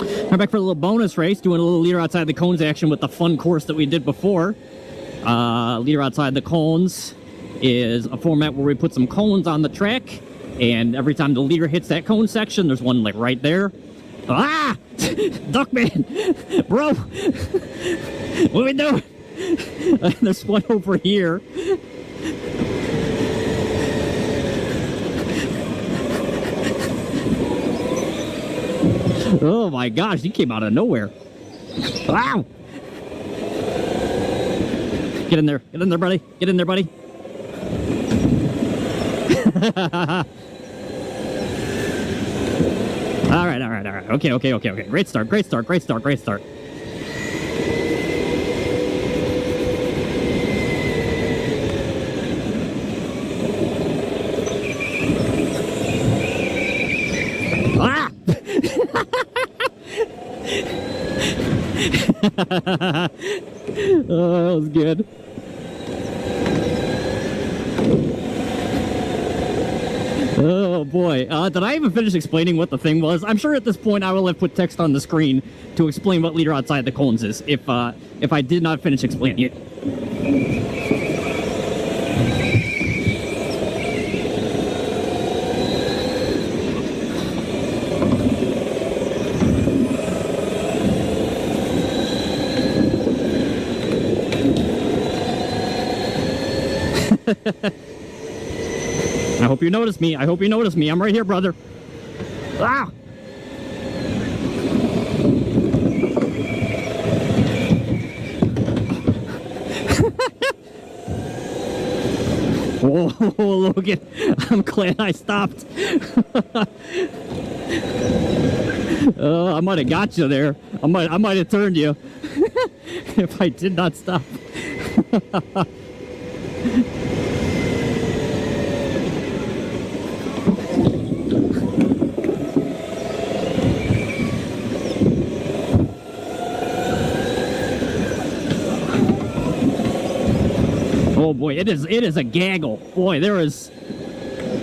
We're back for a little bonus race, doing a little leader outside the cones action with the fun course that we did before. Leader outside the cones is a format where we put some cones on the track, and every time the leader hits that cone section, there's one like right there. Ah! Duckman! Bro! What are we doing? There's one over here. Oh my gosh, he came out of nowhere. Wow! Get in there, buddy. Get in there, buddy. All right. Okay. Great start. Ah! Oh, that was good. Oh boy, did I even finish explaining what the thing was? I'm sure at this point I will have put text on the screen to explain what leader outside the cones is, if I did not finish explaining it. I hope you notice me. I'm right here, brother. Ah! Whoa, Logan. I'm glad I stopped. I might have got you there. I might have turned you if I did not stop. Oh boy, it is a gaggle. Boy, there's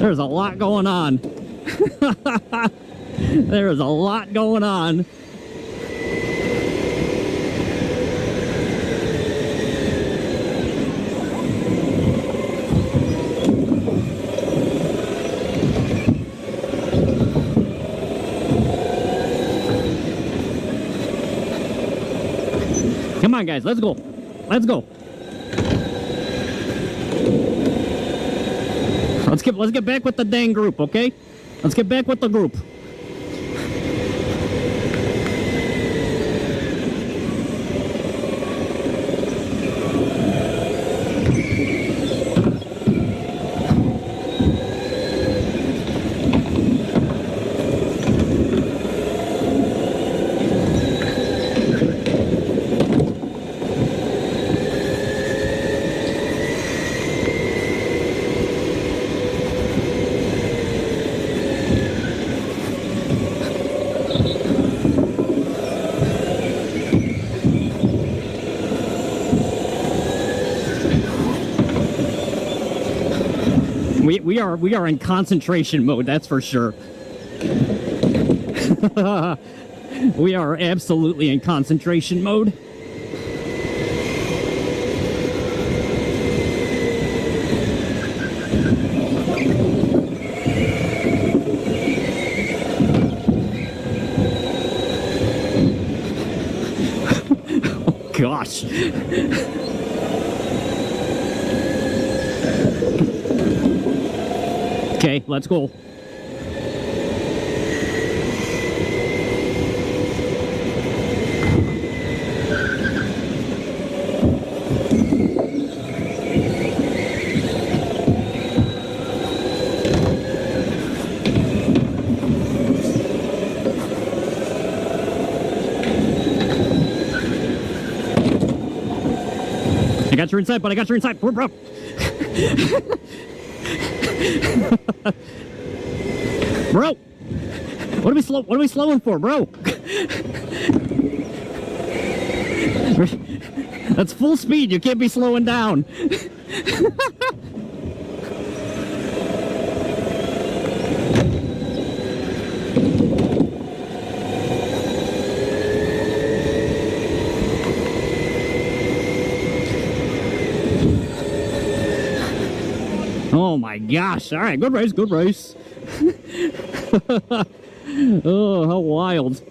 a lot going on. There is a lot going on. Come on, guys, let's go. Let's get back with the dang group, okay? Let's get back with the group. We are in concentration mode, that's for sure. We are absolutely in concentration mode. Oh gosh. Okay, let's go. I got your inside, but I got your inside. Bro. Bro, what are we slowing for, bro? That's full speed. You can't be slowing down. Oh my gosh. All right, good race, good race. Oh, how wild.